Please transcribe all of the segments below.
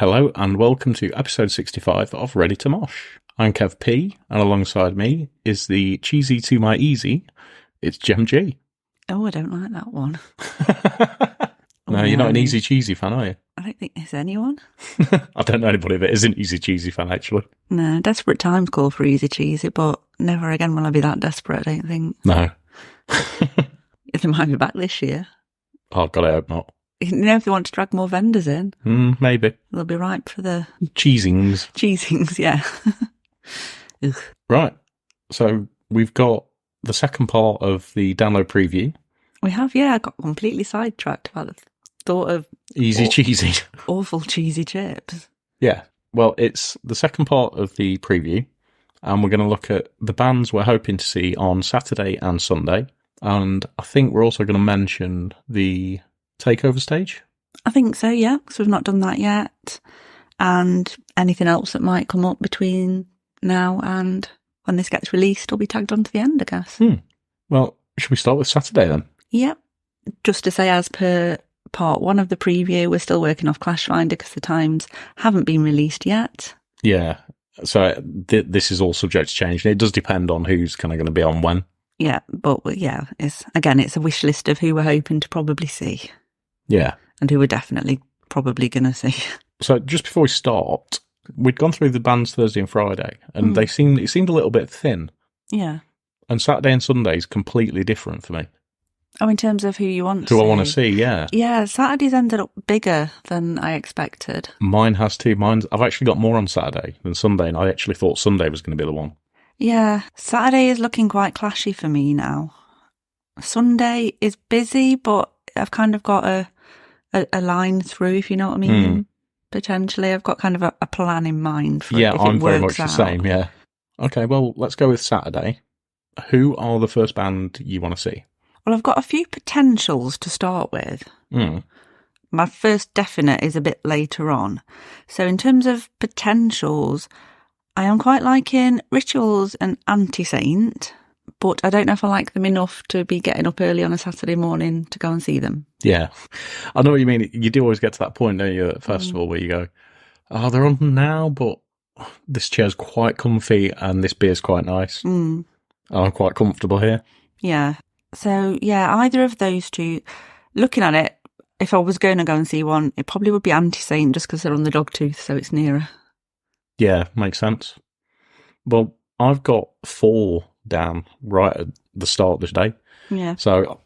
Hello and welcome to episode 65 of Ready to Mosh. I'm Kev P, and alongside me is the cheesy to my easy, it's Gem G. Oh, I don't like that one. No, you're not an easy cheesy fan, are you? I don't think there's anyone. I don't know anybody that is an easy cheesy fan, actually. No, desperate times call for easy cheesy, but never again will I be that desperate, I don't think. No. They might be back this year. Oh, God, I hope not. You know, if they want to drag more vendors in, maybe. they'll be ripe for the Cheesings. cheesings, yeah. Right. So we've got the second part of the download preview. We have, yeah. I got completely sidetracked about the thought of Easy cheesy. awful cheesy chips. Yeah. Well, it's the second part of the preview, and we're going to look at the bands we're hoping to see on Saturday and Sunday. And I think we're also going to mention the takeover stage. I think so, yeah, because we've not done that yet. And anything else that might come up between now and when this gets released will be tagged onto the end, I guess. Well, should we start with Saturday then? Yep. Just to say, as per part one of the preview, we're still working off Clash Finder because the times haven't been released yet. Yeah. So this is all subject to change. It does depend on who's kind of going to be on when. Yeah, but yeah, it's a wish list of who we're hoping to probably see. Yeah. And who we're definitely probably going to see. So just before we start, we'd gone through the bands Thursday and Friday, and it seemed a little bit thin. Yeah. And Saturday and Sunday is completely different for me. Oh, in terms of who you want to see? Who I want to see, yeah. Yeah, Saturday's ended up bigger than I expected. Mine has too. I've actually got more on Saturday than Sunday, and I actually thought Sunday was going to be the one. Yeah, Saturday is looking quite clashy for me now. Sunday is busy, but I've kind of got a line through, if you know what I mean. Potentially, I've got kind of a plan in mind for yeah, if I'm it very works much out. the same, yeah. Okay, well, let's go with Saturday. Who are the first band you want to see? Well, I've got a few potentials to start with. My first definite is a bit later on. So in terms of potentials, I am quite liking Rituals and Anti-Saint, but I don't know if I like them enough to be getting up early on a Saturday morning to go and see them. Yeah, I know what you mean. You do always get to that point, don't you, at festival where you go, oh, they're on now, but this chair's quite comfy and this beer's quite nice. I'm quite comfortable here. Yeah. So, yeah, either of those two, looking at it, if I was going to go and see one, it probably would be Anti-Saint just because they're on the Dogtooth, so it's nearer. Yeah, makes sense. Well, I've got 4 down right at the start of the day. Yeah. So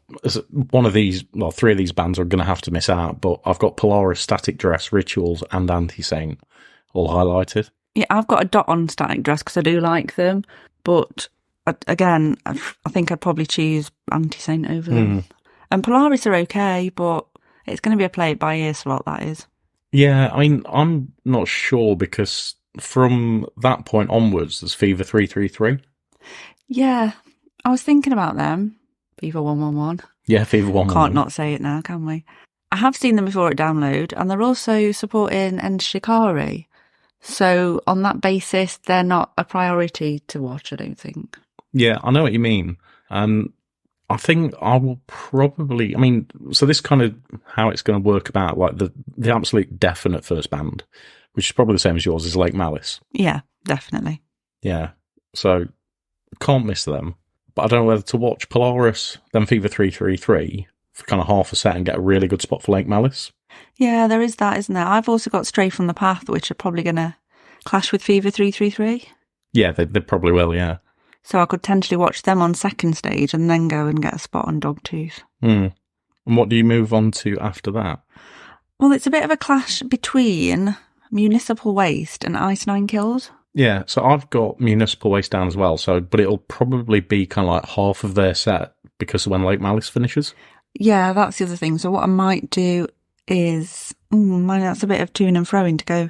one of these, well, 3 of these bands are going to have to miss out, but I've got Polaris, Static Dress, Rituals, and Anti-Saint all highlighted. Yeah, I've got a dot on Static Dress because I do like them, but again, I think I'd probably choose Anti-Saint over them. And Polaris are okay, but it's going to be a play it by ear slot, that is. Yeah, I mean, I'm not sure because from that point onwards, there's Fever 333. Yeah, I was thinking about them. Fever 111. Yeah, Fever 111. Can't not say it now, can we? I have seen them before at Download, and they're also supporting End Shikari. So on that basis, they're not a priority to watch, I don't think. Yeah, I know what you mean. And I think I will probably, I mean, so this kind of how it's going to work about, like the absolute definite first band, which is probably the same as yours, is Lake Malice. Yeah, definitely. Yeah, so can't miss them. But I don't know whether to watch Polaris, then Fever 333 for kind of half a set and get a really good spot for Lake Malice. Yeah, there is that, isn't there? I've also got Stray from the Path, which are probably going to clash with Fever 333. Yeah, they probably will, yeah. So I could potentially watch them on second stage and then go and get a spot on Dogtooth. And what do you move on to after that? Well, it's a bit of a clash between Municipal Waste and Ice Nine Kills. Yeah, so I've got Municipal Waste down as well, but it'll probably be kind of like half of their set because of when Lake Malice finishes. Yeah, that's the other thing. So what I might do is, that's a bit of toing and froing to go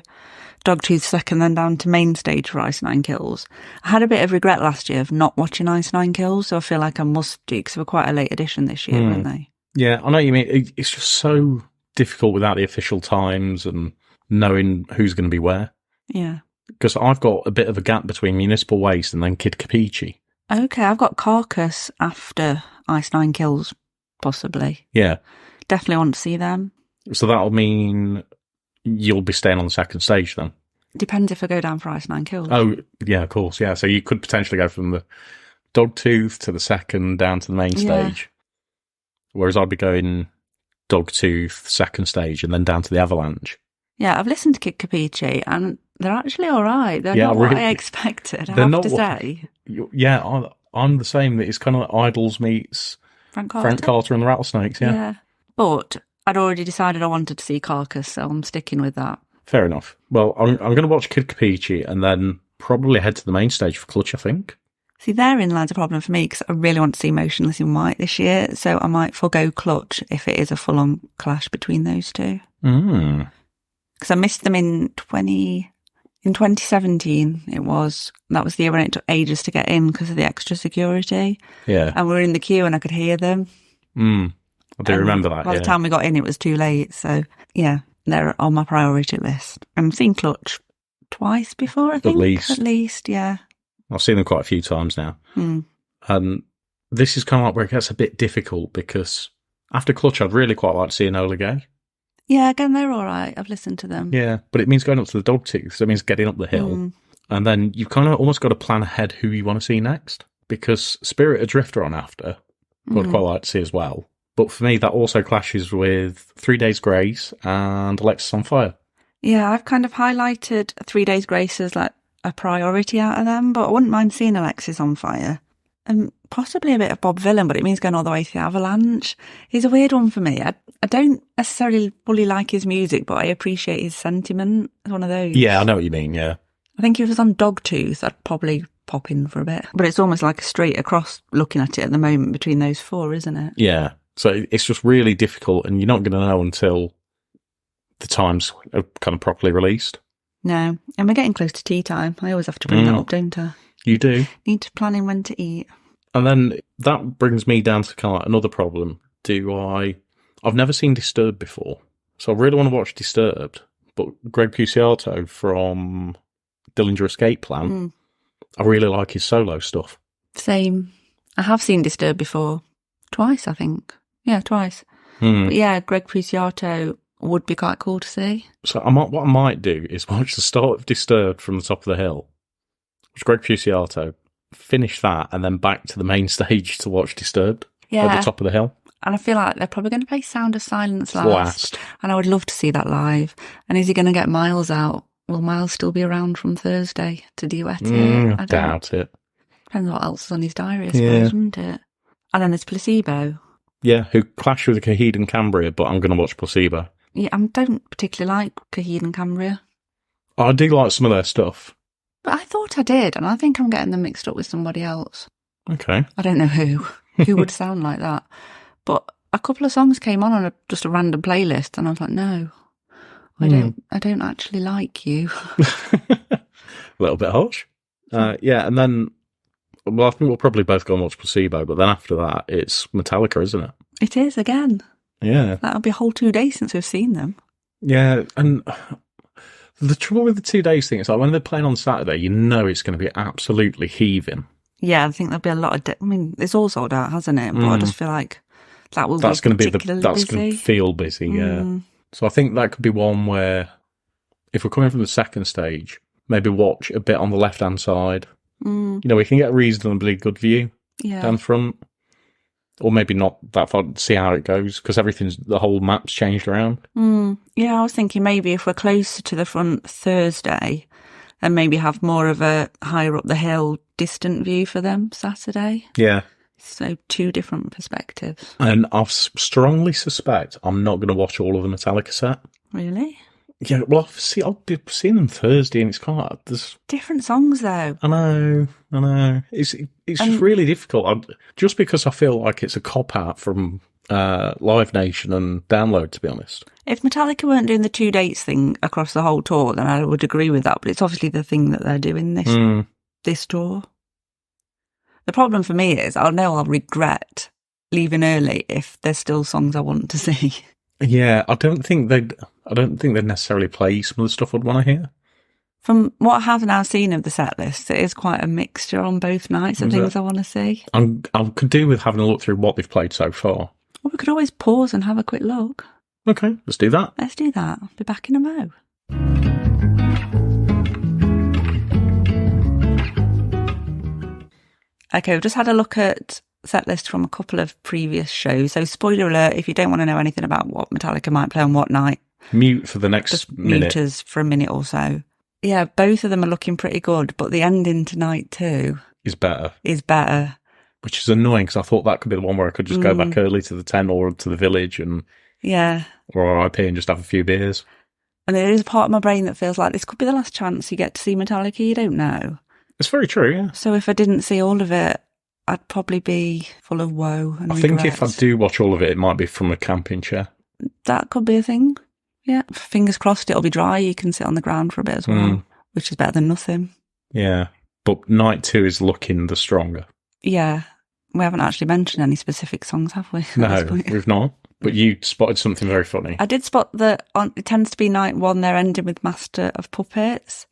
Dogtooth second, then down to main stage for Ice Nine Kills. I had a bit of regret last year of not watching Ice Nine Kills, so I feel like I must do, because they were quite a late edition this year, weren't they? Yeah, I know what you mean. It's just so difficult without the official times and knowing who's going to be where. Yeah. Because I've got a bit of a gap between Municipal Waste and then Kid Capiche. Okay, I've got Carcass after Ice Nine Kills, possibly. Yeah. Definitely want to see them. So that'll mean you'll be staying on the second stage then. Depends if I go down for Ice Nine Kills. Oh, yeah, of course, yeah. So you could potentially go from the Dogtooth to the second down to the main stage. Whereas I'd be going Dogtooth, second stage, and then down to the Avalanche. Yeah, I've listened to Kid Capiche, and they're actually all right. They're not what I expected, I have to say. Yeah, I'm the same. It's kind of like Idols meets Frank Carter and the Rattlesnakes, yeah. But I'd already decided I wanted to see Carcass, so I'm sticking with that. Fair enough. Well, I'm going to watch Kid Capiche and then probably head to the main stage for Clutch, I think. See, therein lies a problem for me because I really want to see Motionless in White this year, so I might forego Clutch if it is a full-on clash between those two. Because I missed them in 2017. That was the year when it took ages to get in because of the extra security. Yeah, and we were in the queue and I could hear them. I do remember that. By the time we got in, it was too late. So yeah, they're on my priority list. I've seen Clutch twice before, I think. At least, yeah. I've seen them quite a few times now. And this is kind of like where it gets a bit difficult because after Clutch, I'd really quite like to see Enola Gay. Yeah, again, they're all right. I've listened to them. Yeah, but it means going up to the Dogtooth, so it means getting up the hill. And then you've kind of almost got to plan ahead who you want to see next because Spirit Adrift are on after, who I'd quite like to see as well. But for me, that also clashes with 3 Days Grace and Alexisonfire. Yeah, I've kind of highlighted 3 Days Grace as like a priority out of them, but I wouldn't mind seeing Alexisonfire. And possibly a bit of Bob Vylan, but it means going all the way to the Avalanche. He's a weird one for me. I don't necessarily fully like his music, but I appreciate his sentiment. It's one of those. Yeah, I know what you mean, yeah. I think if it was on Dogtooth, I'd probably pop in for a bit. But it's almost like a straight across looking at it at the moment between those four, isn't it? Yeah. So it's just really difficult, and you're not going to know until the times are kind of properly released. No. And we're getting close to tea time. I always have to bring that up, don't I? You do. Need to plan in when to eat. And then that brings me down to kind of like another problem. I've never seen Disturbed before, so I really want to watch Disturbed. But Greg Puciato from Dillinger Escape Plan, I really like his solo stuff. Same. I have seen Disturbed before. Twice, I think. Yeah, twice. But yeah, Greg Puciato would be quite cool to see. So what I might do is watch the start of Disturbed from the top of the hill, which Greg Puciato, finish that, and then back to the main stage to watch Disturbed at the top of the hill. And I feel like they're probably going to play Sound of Silence last. And I would love to see that live. And is he going to get Miles out? Will Miles still be around from Thursday to duet it? I doubt it. Depends what else is on his diary, I suppose, wouldn't it? And then there's Placebo. Yeah, who clashed with Coheed and Cambria, but I'm going to watch Placebo. Yeah, I don't particularly like Coheed and Cambria. I do like some of their stuff. But I thought I did, and I think I'm getting them mixed up with somebody else. Okay. I don't know who would sound like that. But a couple of songs came on just a random playlist, and I was like, no, I don't actually like you. A little bit harsh. Yeah, and then, well, I think we'll probably both go and watch Placebo, but then after that, it's Metallica, isn't it? It is, again. Yeah. That'll be a whole 2 days since we've seen them. Yeah, and the trouble with the 2 days thing is like when they're playing on Saturday, you know it's going to be absolutely heaving. Yeah, I think there'll be a lot of... I mean, it's all sold out, hasn't it? But I just feel like that's going to be that's going to feel busy, yeah. So I think that could be one where if we're coming from the second stage, maybe watch a bit on the left-hand side. You know, we can get a reasonably good view down front. Or maybe not that far, see how it goes, because the whole map's changed around. Yeah, I was thinking maybe if we're closer to the front Thursday, and maybe have more of a higher up the hill distant view for them Saturday. Yeah. So 2 different perspectives. And I strongly suspect I'm not going to watch all of the Metallica set. Really? Yeah, well, I'll be seeing them Thursday, and it's kind of like there's different songs though. I know. It's just really difficult. Just because I feel like it's a cop out from Live Nation and Download, to be honest. If Metallica weren't doing the 2 dates thing across the whole tour, then I would agree with that. But it's obviously the thing that they're doing this tour. The problem for me is I'll regret leaving early if there's still songs I want to see. Yeah, I don't think they'd necessarily play some of the stuff I'd want to hear. From what I have now seen of the set list, it is quite a mixture on both nights of things I want to see. I could do with having a look through what they've played so far. Well, we could always pause and have a quick look. Okay, let's do that. Let's do that. I'll be back in a mo. Okay, we've just had a look at set list from a couple of previous shows. So spoiler alert, if you don't want to know anything about what Metallica might play on what night, mute for the next just minute. Mute us for a minute or so. Yeah, both of them are looking pretty good, but the ending tonight too is better. Which is annoying because I thought that could be the one where I could just go back early to the tent or to the village and or RIP and just have a few beers. And there is a part of my brain that feels like this could be the last chance you get to see Metallica. You don't know. It's very true, yeah. So if I didn't see all of it, I'd probably be full of woe and I regrets. think if I do watch all of it, it might be from a camping chair. That could be a thing. Yeah. Fingers crossed it'll be dry. You can sit on the ground for a bit as well, which is better than nothing. Yeah. But night 2 is looking the stronger. Yeah. We haven't actually mentioned any specific songs, have we? No, we've not. But you spotted something very funny. I did spot that it tends to be night 1, they're ending with Master of Puppets.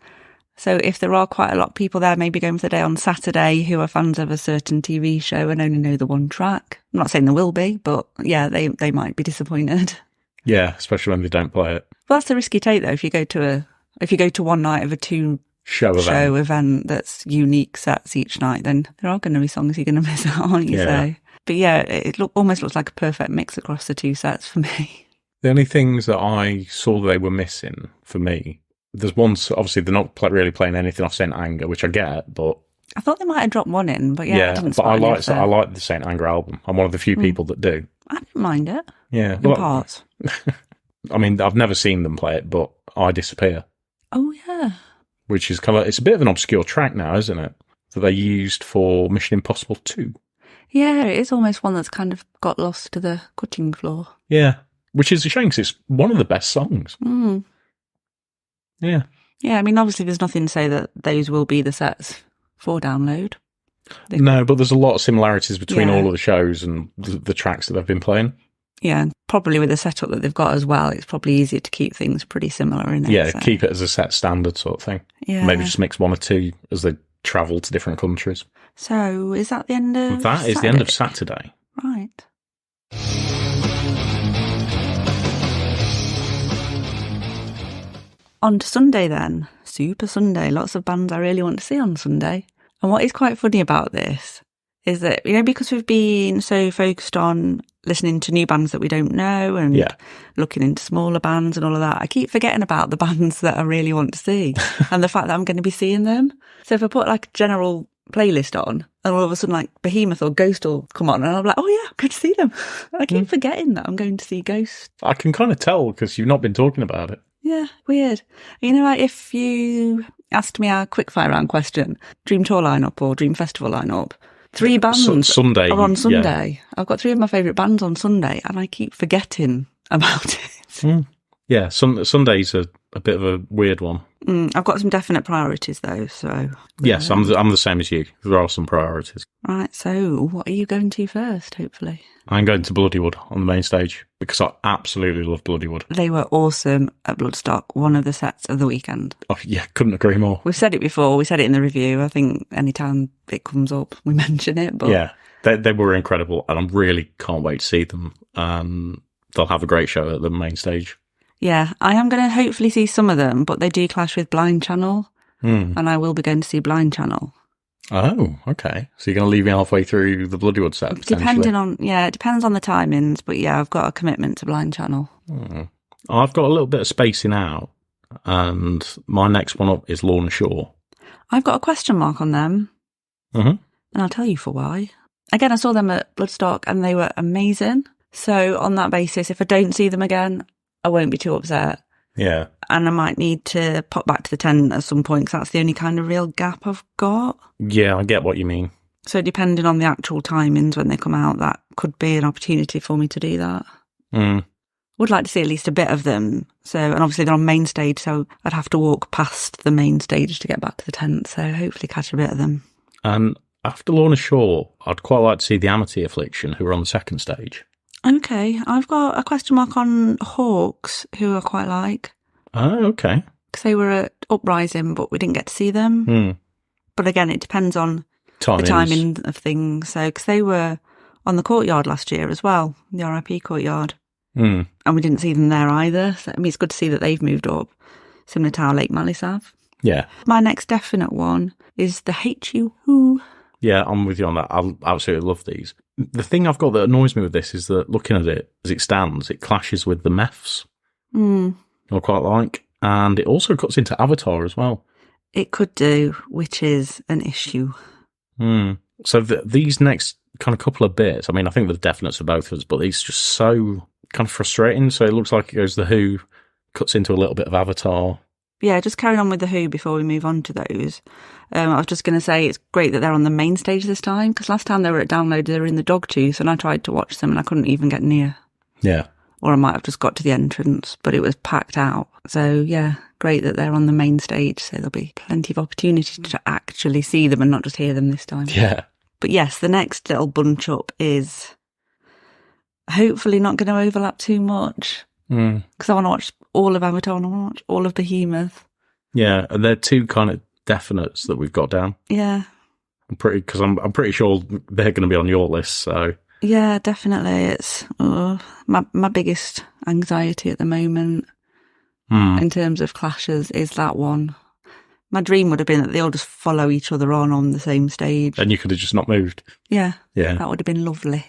So if there are quite a lot of people there maybe going for the day on Saturday who are fans of a certain TV show and only know the one track, I'm not saying there will be, but yeah, they might be disappointed. Yeah, especially when they don't play it. Well, that's a risky take though. If you go to one night of a 2 show event that's unique sets each night, then there are going to be songs you're going to miss out, aren't you? Yeah. So, but yeah, it almost looks like a perfect mix across the 2 sets for me. The only things that I saw they were missing for me, there's one, obviously they're not really playing anything off Saint Anger, which I get, but I thought they might have dropped one in, but yeah, I like the Saint Anger album. I'm one of the few people that do. I didn't mind it. Yeah, in parts. I mean, I've never seen them play it, but I Disappear. Oh yeah, which is kind of, it's a bit of an obscure track now, isn't it? That they used for Mission Impossible 2. Yeah, it is almost one that's kind of got lost to the cutting floor. Yeah, which is a shame because it's one of the best songs. Yeah. Yeah, I mean, obviously there's nothing to say that those will be the sets for download. No, but there's a lot of similarities between all of the shows and the tracks that they've been playing. Yeah, probably with the setup that they've got as well, it's probably easier to keep things pretty similar in it. Yeah, keep it as a set standard sort of thing. Yeah. Maybe just mix 1 or 2 as they travel to different countries. So, is that the end of That is the end of Saturday. Right. On to Sunday then. Super Sunday. Lots of bands I really want to see on Sunday. And what is quite funny about this is that, because we've been so focused on listening to new bands that we don't know and looking into smaller bands and all of that, I keep forgetting about the bands that I really want to see and the fact that I'm going to be seeing them. So if I put like a general playlist on and all of a sudden like Behemoth or Ghost will come on and I'm like, oh yeah, I'm going to see them. I keep forgetting that I'm going to see Ghost. I can kind of tell because you've not been talking about it. Yeah, weird. Like if you asked me our quickfire round question, Dream Tour lineup or Dream Festival lineup, 3 bands Sunday, are on Sunday. Yeah. I've got 3 of my favourite bands on Sunday and I keep forgetting about it. Yeah, Sunday's a bit of a weird one. I've got some definite priorities though, so... Yes, I'm the same as you. There are some priorities. Right, so what are you going to first, hopefully? I'm going to Bloodywood on the main stage because I absolutely love Bloodywood. They were awesome at Bloodstock, one of the sets of the weekend. Oh, yeah, couldn't agree more. We've said it before, we said it in the review. I think anytime it comes up, we mention it. But yeah, they were incredible and I really can't wait to see them. They'll have a great show at the main stage. Yeah, I am going to hopefully see some of them, but they do clash with Blind Channel, and I will be going to see Blind Channel. Oh, okay. So you're going to leave me halfway through the Bloodywood set? It depends on the timings, but yeah, I've got a commitment to Blind Channel. I've got a little bit of spacing out, and my next one up is Lorna Shore. I've got a question mark on them, and I'll tell you for why. Again, I saw them at Bloodstock, and they were amazing. So on that basis, if I don't see them again, I won't be too upset. Yeah. And I might need to pop back to the tent at some point because that's the only kind of real gap I've got. Yeah, I get what you mean. So depending on the actual timings when they come out, that could be an opportunity for me to do that. Would like to see at least a bit of them. So, and obviously they're on main stage, so I'd have to walk past the main stage to get back to the tent. So hopefully catch a bit of them. And after Lorna Shore, I'd quite like to see the Amity Affliction, who are on the second stage. Okay, I've got a question mark on Hawks, who I quite like. Oh, okay. Because they were at Uprising, but we didn't get to see them. But again, it depends on the timing of things. So, because they were on the Courtyard last year as well, the RIP Courtyard. And we didn't see them there either. So, I mean, it's good to see that they've moved up, similar to our Lake Malisav. Yeah. My next definite one is the HU. Yeah, I'm with you on that. I absolutely love these. The thing I've got that annoys me with this is that looking at it as it stands, it clashes with the MEFs. I quite like. And it also cuts into Avatar as well. It could do, which is an issue. So these next kind of couple of bits, I mean, I think they're definites for both of us, but these just so kind of frustrating. So it looks like it goes The Who, cuts into a little bit of Avatar. Yeah, just carrying on with The Who before we move on to those. I was just going to say it's great that they're on the main stage this time, because last time they were at Download, they were in the Dogtooth, and I tried to watch them and I couldn't even get near. Yeah. Or I might have just got to the entrance, but it was packed out. So, yeah, great that they're on the main stage, so there'll be plenty of opportunity to actually see them and not just hear them this time. Yeah. But yes, the next little bunch up is hopefully not going to overlap too much, because I want to watch all of Avatar and I want to watch all of Behemoth. Yeah, and they're two kind of definites that we've got down. Yeah. I'm pretty sure they're going to be on your list, so... Yeah, definitely. It's my biggest anxiety at the moment in terms of clashes is that one. My dream would have been that they all just follow each other on the same stage. And you could have just not moved. Yeah. Yeah. That would have been lovely.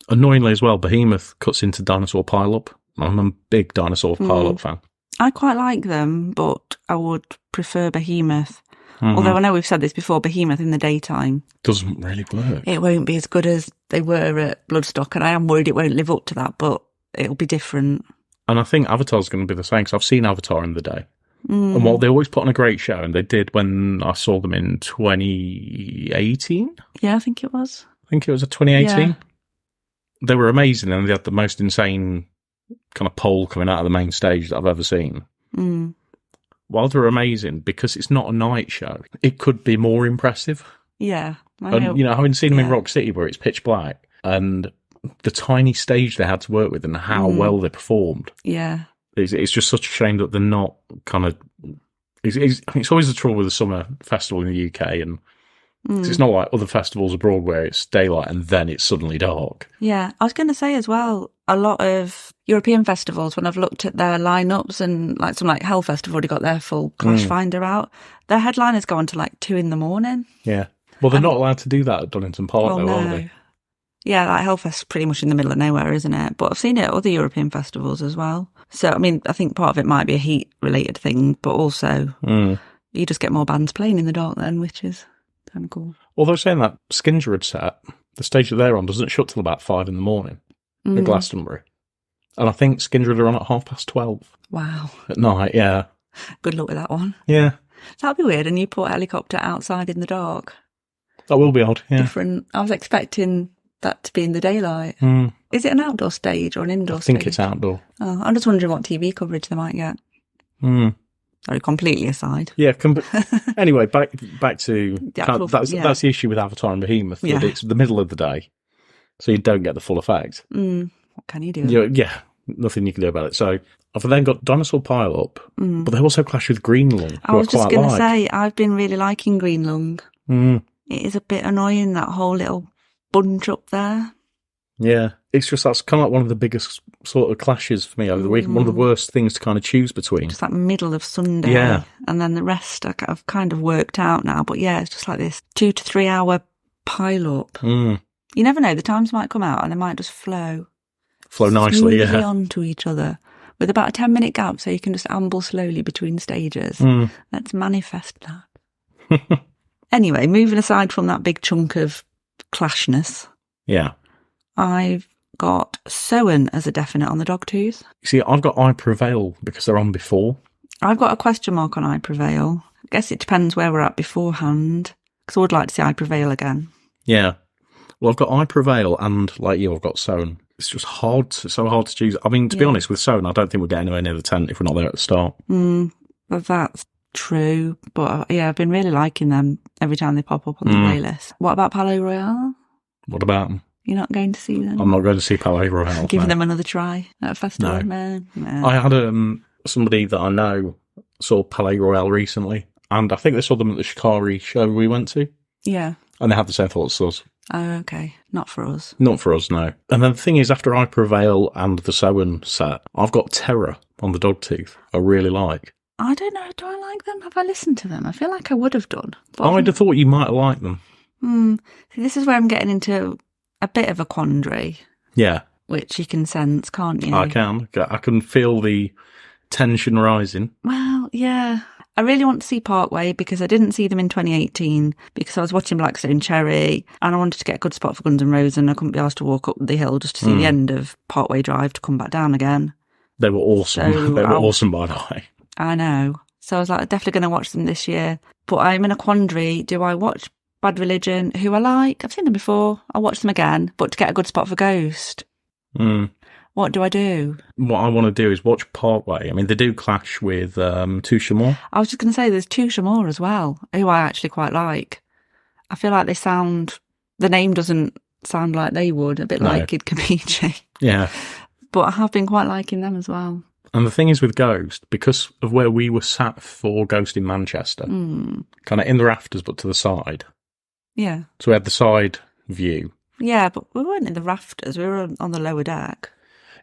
Annoyingly as well, Behemoth cuts into Dinosaur Pile-Up. I'm a big Dinosaur Pile-Up fan. I quite like them, but I would prefer Behemoth. Although I know we've said this before, Behemoth in the daytime doesn't really work. It won't be as good as they were at Bloodstock, and I am worried it won't live up to that, but it'll be different. And I think Avatar's going to be the same, because I've seen Avatar in the day. And while they always put on a great show, and they did when I saw them in 2018? Yeah, I think it was. I think it was a 2018. Yeah. They were amazing, and they had the most insane kind of pole coming out of the main stage that I've ever seen. While they're amazing, because it's not a night show, it could be more impressive. Yeah. And, having seen them in Rock City where it's pitch black, and the tiny stage they had to work with and how well they performed. Yeah. It's just such a shame that they're not kind of... It's always the trouble with the summer festival in the UK, and it's not like other festivals abroad where it's daylight and then it's suddenly dark. Yeah, I was going to say as well, a lot of European festivals, when I've looked at their lineups, and like some like Hellfest have already got their full Clash Finder out, their headliners go on to like 2 a.m. Yeah. Well, they're not allowed to do that at Donington Park, though, are they? Yeah, like Hellfest's pretty much in the middle of nowhere, isn't it? But I've seen it at other European festivals as well. So, I mean, I think part of it might be a heat-related thing, but also you just get more bands playing in the dark then, which is kind of cool. Although saying that, Skindred set, the stage that they're on doesn't shut till about 5 a.m. at Glastonbury. And I think Skindred are on at 12:30. Wow. At night, yeah. Good luck with that one. Yeah. That'd be weird, and you put a helicopter outside in the dark. That will be odd, yeah. Different. I was expecting that to be in the daylight. Is it an outdoor stage or an indoor stage? I think it's outdoor. Oh, I'm just wondering what TV coverage they might get. Sorry, completely aside. Yeah. Anyway, back to that's the issue with Avatar and Behemoth. That it's the middle of the day, so you don't get the full effect. What can you do? Yeah, nothing you can do about it. So I've then got Dinosaur Pile-Up, but they also clash with Greenlung. I was just going to say, I've been really liking Greenlung. It is a bit annoying, that whole little bunch up there. Yeah, it's just that's kind of like one of the biggest sort of clashes for me over the week. One of the worst things to kind of choose between. Just that middle of Sunday. Yeah. And then the rest I've kind of worked out now. But yeah, it's just like this 2 to 3 hour pile up. You never know, the times might come out and they might just flow nicely, smoothly onto each other with about a 10-minute gap, so you can just amble slowly between stages. Let's manifest that. Anyway, moving aside from that big chunk of clashness. Yeah. I've got Soen as a definite on the Dogtooth. You see, I've got I Prevail because they're on before. I've got a question mark on I Prevail. I guess it depends where we're at beforehand, because I would like to see I Prevail again. Yeah. Well, I've got I Prevail and, like you, I've got Soen. It's just so hard to choose. I mean, to be honest, with Soen, I don't think we'll get anywhere near the tent if we're not there at the start. But that's true. But yeah, I've been really liking them every time they pop up on the playlist. What about Palais Royale? What about them? You're not going to see them? I'm not going to see Palais Royale. Giving them another try at a festival? No. No. I had somebody that I know saw Palais Royale recently, and I think they saw them at the Shikari show we went to. Yeah. And they had the same thoughts as us. Oh, okay. Not for us. Not for us, no. And then the thing is, after I Prevail and the Sowen set, I've got Terror on the Dogtooth. I really like. I don't know. Do I like them? Have I listened to them? I feel like I would have done. I'd have thought you might have liked them. See, this is where I'm getting into a bit of a quandary. Yeah. Which you can sense, can't you? I can. I can feel the tension rising. Well, yeah. I really want to see Parkway because I didn't see them in 2018 because I was watching Blackstone Cherry and I wanted to get a good spot for Guns N' Roses and I couldn't be asked to walk up the hill just to see the end of Parkway Drive to come back down again. They were awesome. So they were awesome, by the way. I know. So I was like, definitely going to watch them this year. But I'm in a quandary. Do I watch Bad Religion, who I like? I've seen them before. I'll watch them again. But to get a good spot for Ghost, what do I do? What I want to do is watch Parkway. I mean, they do clash with Touche Amore. I was just going to say there's Touche Amore as well, who I actually quite like. I feel like the name doesn't sound like they would, a bit like Kid Kabichi. Yeah. But I have been quite liking them as well. And the thing is with Ghost, because of where we were sat for Ghost in Manchester, kind of in the rafters but to the side. Yeah. So we had the side view. Yeah, but we weren't in the rafters, we were on the lower deck.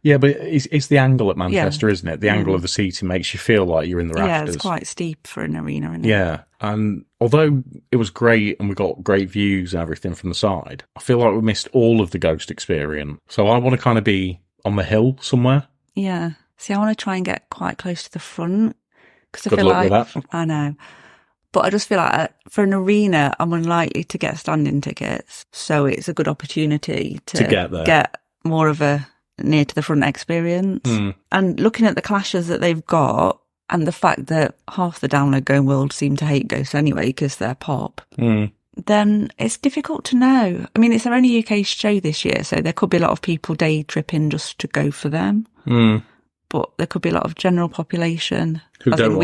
Yeah, but it's the angle at Manchester, isn't it? The angle of the seating makes you feel like you're in the rafters. Yeah, it's quite steep for an arena, isn't it? Yeah, and although it was great and we got great views and everything from the side, I feel like we missed all of the Ghost experience. So I want to kind of be on the hill somewhere. Yeah. See, I want to try and get quite close to the front. Because I Good feel luck like, with that. I know. But I just feel like for an arena, I'm unlikely to get standing tickets. So it's a good opportunity to get more of a near to the front experience. And looking at the clashes that they've got and the fact that half the download going world seem to hate Ghosts anyway because they're pop, then it's difficult to know. I mean, it's their only UK show this year, so there could be a lot of people day tripping just to go for them. But there could be a lot of general population who don't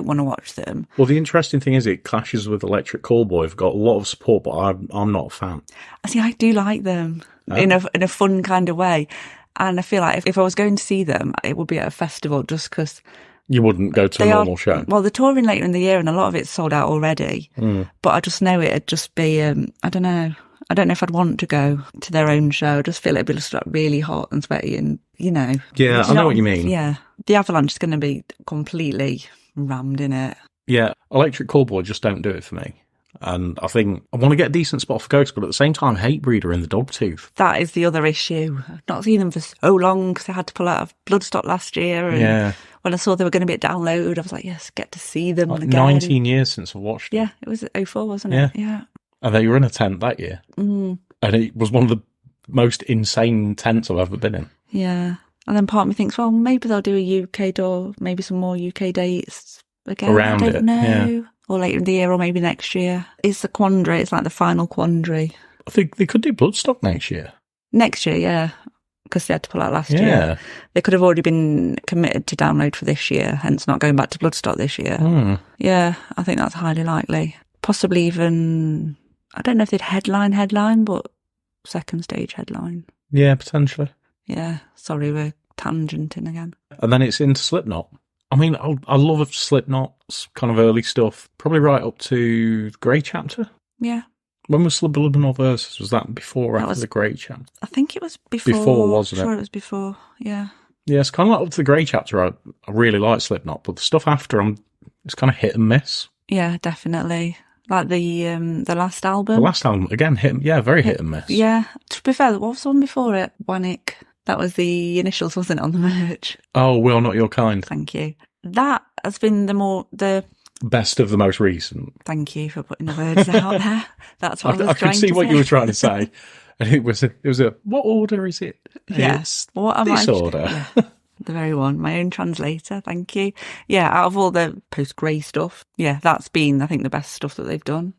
want to watch them. Well, the interesting thing is it clashes with Electric Callboy. They've got a lot of support, but I'm not a fan. See, I do like them in a fun kind of way. And I feel like if I was going to see them, it would be at a festival just because... You wouldn't go to a normal show? Well, they're touring later in the year and a lot of it's sold out already. But I just know it'd just be, I don't know. I don't know if I'd want to go to their own show. I just feel it'd be just like really hot and sweaty and, you know. Yeah, I know what you mean. Yeah. The Avalanche is going to be completely rammed in it. Yeah, Electric Callboy just don't do it for me. And I think I want to get a decent spot for Ghost, but at the same time, Hatebreed are in the Dogtooth. That is the other issue. I've not seen them for so long because I had to pull out of Bloodstock last year. And when I saw they were going to be at Download, I was like, yes, get to see them again. 19 years since I watched them. Yeah, it was 2004, wasn't it? Yeah. And they were in a tent that year. And it was one of the most insane tents I've ever been in. Yeah. And then part of me thinks, well, maybe they'll do a UK tour, maybe some more UK dates again. Around I don't know. Yeah. Or later in the year or maybe next year. It's the quandary. It's like the final quandary. I think they could do Bloodstock next year. Next year, yeah. Because they had to pull out last year. They could have already been committed to Download for this year, hence not going back to Bloodstock this year. Yeah, I think that's highly likely. Possibly even... I don't know if they'd headline, but second stage headline. Yeah, potentially. Yeah, sorry, we're tangenting again. And then it's into Slipknot. I mean, I love Slipknot's kind of early stuff, probably right up to the Grey Chapter. Yeah. When was Subliminal Versus? Was that before or after the Grey Chapter? I think it was before. Before, wasn't it? I'm sure it was before, yeah. Yeah, it's kind of like up to the Grey Chapter. I really like Slipknot, but the stuff after, it's kind of hit and miss. Yeah, definitely. Like the last album. The last album, again, very hit and miss. Yeah. To be fair, what was the one before it? Wanik. That was the initials, wasn't it, on the merch? Oh, We Are Not Your Kind. Thank you. That has been the best of the most recent. Thank you for putting the words out there. That's what I was trying to say. I could see what you were trying to say. And it was a what order is it? Yes. Yeah, what am this order? Yeah. The very one, my own translator, thank you. Yeah, out of all the post-grey stuff, yeah, that's been, I think, the best stuff that they've done.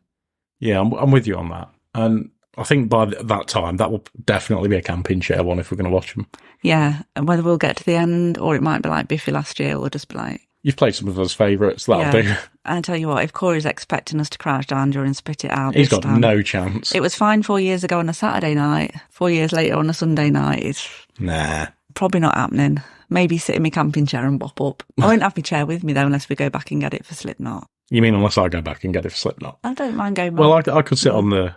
Yeah, I'm with you on that. And I think by that time, that will definitely be a camping chair one if we're going to watch them. Yeah, and whether we'll get to the end, or it might be like Biffy last year, or just be like... You've played some of those favourites, that'll do. And I tell you what, if Corey's expecting us to crouch down during Spit It Out... He's got no chance. It was fine 4 years ago on a Saturday night, 4 years later on a Sunday night. It's probably not happening. Maybe sit in my camping chair and bop up. I won't have my chair with me though unless we go back and get it for Slipknot. You mean unless I go back and get it for Slipknot? I don't mind going back. Well, I could sit on the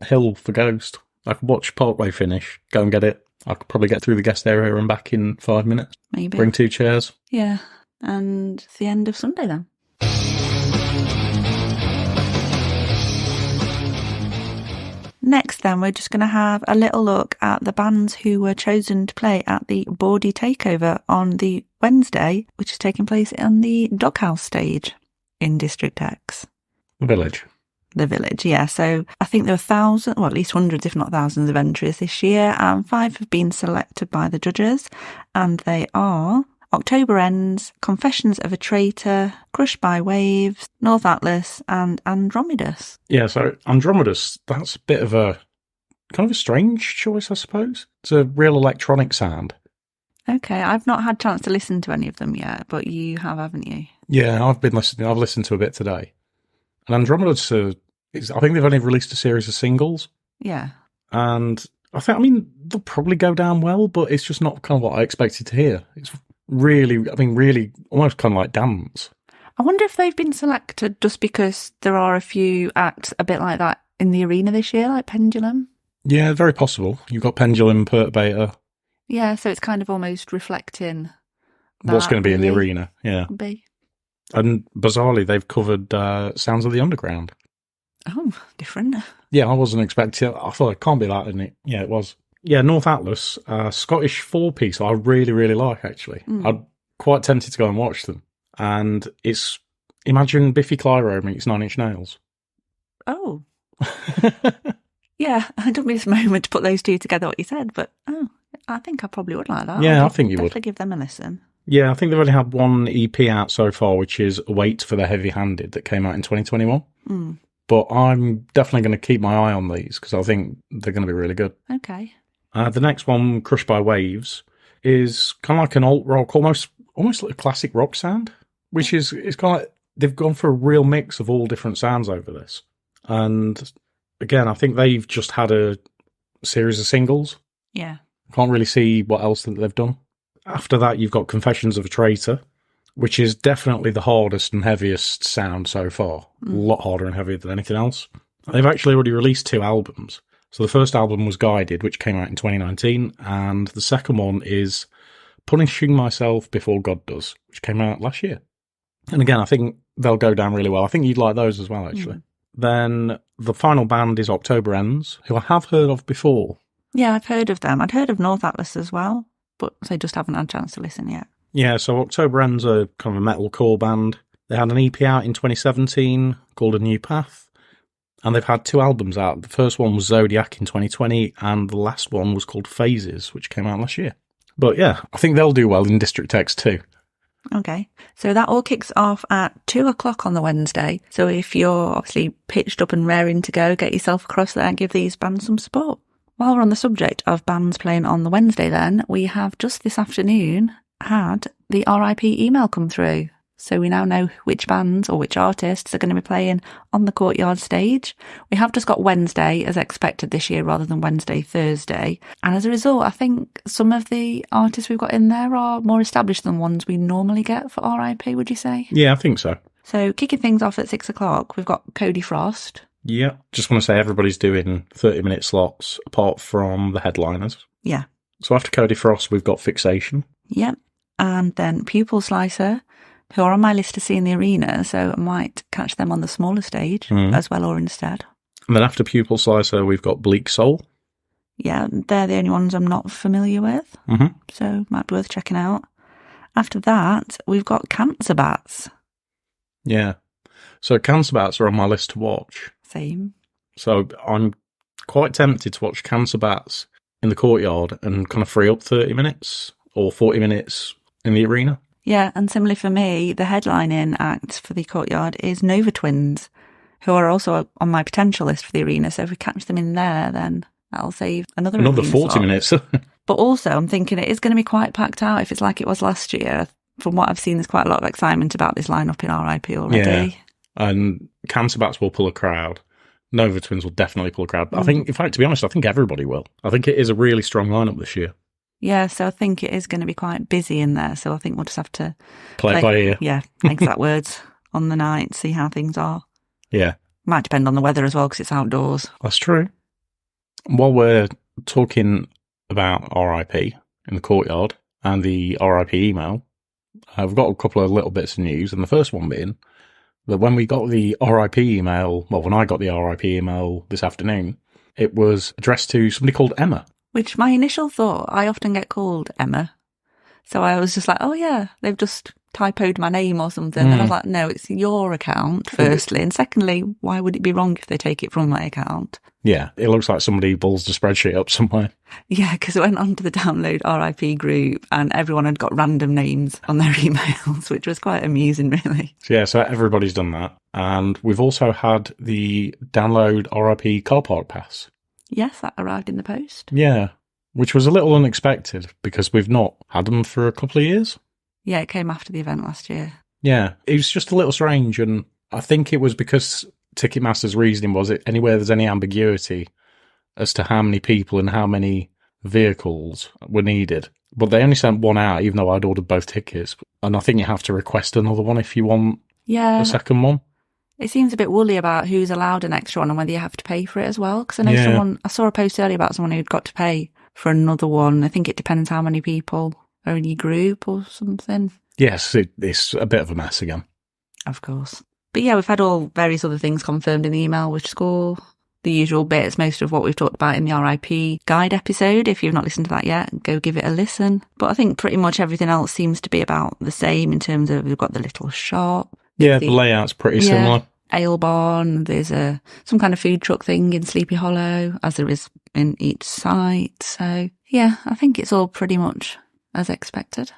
hill for Ghost. I could watch Parkway finish, go and get it. I could probably get through the guest area and back in 5 minutes. Maybe. Bring 2 chairs. Yeah. And it's the end of Sunday then. Next then, we're just going to have a little look at the bands who were chosen to play at the Bawdy Takeover on the Wednesday, which is taking place on the Doghouse stage in District X. The Village. The Village, yeah. So I think there were thousands, well, at least hundreds, if not thousands of entries this year, and 5 have been selected by the judges, and they are October Ends, Confessions of a Traitor, Crushed by Waves, North Atlas, and Andromedus. Yeah, so Andromedus, that's a bit of a kind of a strange choice, I suppose. It's a real electronic sound. Okay, I've not had a chance to listen to any of them yet, but you have, haven't you? Yeah, I've been listening. I've listened to a bit today. And Andromedus, I think they've only released a series of singles. Yeah. And I mean, they'll probably go down well, but it's just not kind of what I expected to hear. It's really almost kind of like dance. I wonder if they've been selected just because there are a few acts a bit like that in the arena this year, like Pendulum. Yeah, very possible. You've got Pendulum, Perturbator. Yeah, so it's kind of almost reflecting what's going to be in the arena. Yeah. Could be. And bizarrely, they've covered Sounds of the Underground. Oh, different. Yeah, I wasn't expecting it. I thought it can't be that, isn't it? Yeah, it was. Yeah, North Atlas, Scottish 4-piece I really, really like, actually. I'm quite tempted to go and watch them. And it's, imagine Biffy Clyro meets Nine Inch Nails. Oh. Yeah, it took me this moment to put those two together, what you said, but I think I probably would like that. Yeah, I think you would. Definitely give them a listen. Yeah, I think they've only had one EP out so far, which is Wait for the Heavy Handed, that came out in 2021. But I'm definitely going to keep my eye on these because I think they're going to be really good. Okay. The next one, Crushed by Waves, is kind of like an alt rock, almost like a classic rock sound, which is it's kind of like they've gone for a real mix of all different sounds over this. And again, I think they've just had a series of singles. Yeah. Can't really see what else that they've done. After that, you've got Confessions of a Traitor, which is definitely the hardest and heaviest sound so far. A lot harder and heavier than anything else. They've actually already released 2 albums. So the first album was Guided, which came out in 2019, and the second one is Punishing Myself Before God Does, which came out last year. And again, I think they'll go down really well. I think you'd like those as well, actually. Then the final band is October Ends, who I have heard of before. Yeah, I've heard of them. I'd heard of North Atlas as well, but they just haven't had a chance to listen yet. Yeah, so October Ends are kind of a metalcore band. They had an EP out in 2017 called A New Path. And they've had 2 albums out. The first one was Zodiac in 2020, and the last one was called Phases, which came out last year. But yeah, I think they'll do well in District X too. Okay, so that all kicks off at 2:00 on the Wednesday. So if you're obviously pitched up and raring to go, get yourself across there and give these bands some support. While we're on the subject of bands playing on the Wednesday then, we have just this afternoon had the RIP email come through. So we now know which bands or which artists are going to be playing on the Courtyard stage. We have just got Wednesday as expected this year rather than Wednesday, Thursday. And as a result, I think some of the artists we've got in there are more established than ones we normally get for RIP, would you say? Yeah, I think so. So kicking things off at 6:00, we've got Cody Frost. Yeah, just want to say everybody's doing 30-minute slots apart from the headliners. Yeah. So after Cody Frost, we've got Fixation. Yep. And then Pupil Slicer, who are on my list to see in the arena, so I might catch them on the smaller stage as well or instead. And then after Pupil Slicer, we've got Bleak Soul. Yeah, they're the only ones I'm not familiar with, so might be worth checking out. After that, we've got Cancer Bats. Yeah, so Cancer Bats are on my list to watch. Same. So I'm quite tempted to watch Cancer Bats in the Courtyard and kind of free up 30 minutes or 40 minutes in the arena. Yeah, and similarly for me, the headlining act for the Courtyard is Nova Twins, who are also on my potential list for the arena. So if we catch them in there, then that'll save another 40 slot. minutes. But also, I'm thinking it is going to be quite packed out if it's like it was last year. From what I've seen, there's quite a lot of excitement about this lineup in RIP already. Yeah, and Cancer Bats will pull a crowd. Nova Twins will definitely pull a crowd. I think, in fact, to be honest, I think everybody will. I think it is a really strong lineup this year. Yeah, so I think it is going to be quite busy in there. So I think we'll just have to play it by ear. Yeah, exact words on the night, see how things are. Yeah. Might depend on the weather as well because it's outdoors. That's true. While we're talking about RIP in the courtyard and the RIP email, I've got a couple of little bits of news, and the first one being that when we got the RIP email, well, when I got the RIP email this afternoon, it was addressed to somebody called Emma. Which my initial thought, I often get called Emma. So I was just like, oh yeah, they've just typoed my name or something. And I was like, no, it's your account, firstly. And secondly, why would it be wrong if they take it from my account? Yeah, it looks like somebody pulls the spreadsheet up somewhere. Yeah, because I went onto the Download RIP group and everyone had got random names on their emails, which was quite amusing, really. Yeah, so everybody's done that. And we've also had the Download RIP car park pass. Yes, that arrived in the post. Yeah, which was a little unexpected because we've not had them for a couple of years. Yeah, it came after the event last year. Yeah, it was just a little strange, and I think it was because Ticketmaster's reasoning was it anywhere there's any ambiguity as to how many people and how many vehicles were needed. But they only sent one out, even though I'd ordered both tickets. And I think you have to request another one if you want a second one. It seems a bit woolly about who's allowed an extra one and whether you have to pay for it as well. Because I know I saw a post earlier about someone who'd got to pay for another one. I think it depends how many people are in your group or something. Yes, it's a bit of a mess again. Of course. But yeah, we've had all various other things confirmed in the email, which score, the usual bits, most of what we've talked about in the RIP guide episode. If you've not listened to that yet, go give it a listen. But I think pretty much everything else seems to be about the same in terms of we've got the little shop. Yeah, the layout's pretty similar. Ale barn, there's some kind of food truck thing in Sleepy Hollow, as there is in each site. So yeah, I think it's all pretty much as expected.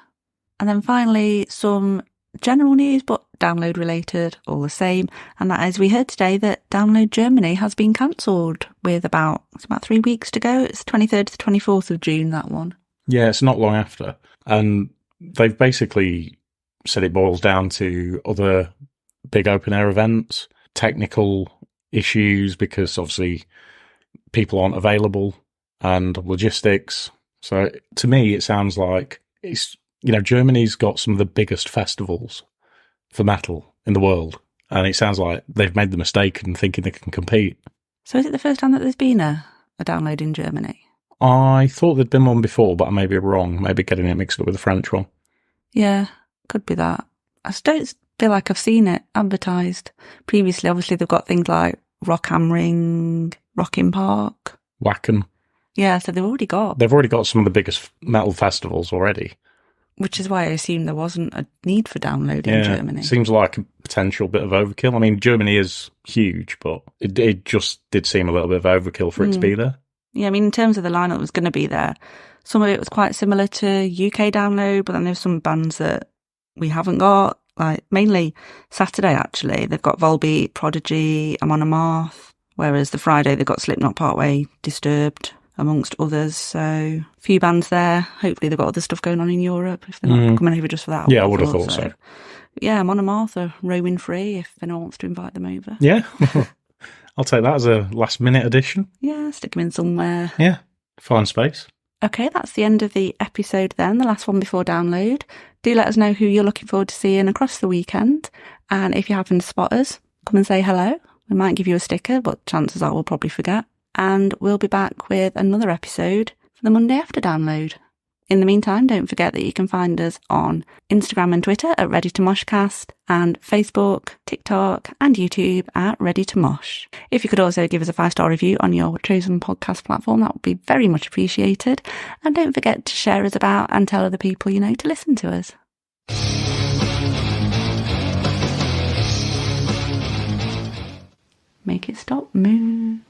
And then finally, some general news, but Download related, all the same. And that is, we heard today that Download Germany has been cancelled with about 3 weeks to go. It's 23rd to the 24th of June, that one. Yeah, it's not long after. And they've basically said it boils down to other big open air events, technical issues, because obviously people aren't available, and logistics. So to me, it sounds like it's, Germany's got some of the biggest festivals for metal in the world, and it sounds like they've made the mistake in thinking they can compete. So is it the first time that there's been a Download in Germany? I thought there'd been one before, but I may be wrong. Maybe getting it mixed up with the French one. Yeah, could be that. I don't feel like I've seen it advertised previously. Obviously, they've got things like Rock am Ring, Rockin' Park, Wacken. Yeah, so they've already got some of the biggest metal festivals already. Which is why I assumed there wasn't a need for Download in Germany. Seems like a potential bit of overkill. I mean, Germany is huge, but it just did seem a little bit of overkill for it to be there. Yeah, I mean, in terms of the lineup that was going to be there, some of it was quite similar to UK Download, but then there's some bands that we haven't got, like mainly Saturday, actually. They've got Volbeat, Prodigy, Amon Amarth, whereas the Friday they've got Slipknot, Partway, Disturbed, amongst others. So a few bands there. Hopefully they've got other stuff going on in Europe if they're not coming over just for that. Yeah, I would have thought so. Yeah, Amon Amarth are rowing free if anyone wants to invite them over. Yeah, I'll take that as a last minute addition. Yeah, stick them in somewhere. Yeah, find space. Okay, that's the end of the episode then, the last one before Download. Do let us know who you're looking forward to seeing across the weekend. And if you happen to spot us, come and say hello. We might give you a sticker, but chances are we'll probably forget. And we'll be back with another episode for the Monday after Download. In the meantime, don't forget that you can find us on Instagram and Twitter at Ready to Moshcast, and Facebook, TikTok and YouTube at Ready to Mosh. If you could also give us a 5-star review on your chosen podcast platform, that would be very much appreciated. And don't forget to share us about and tell other people you know to listen to us. Make it stop, Moog.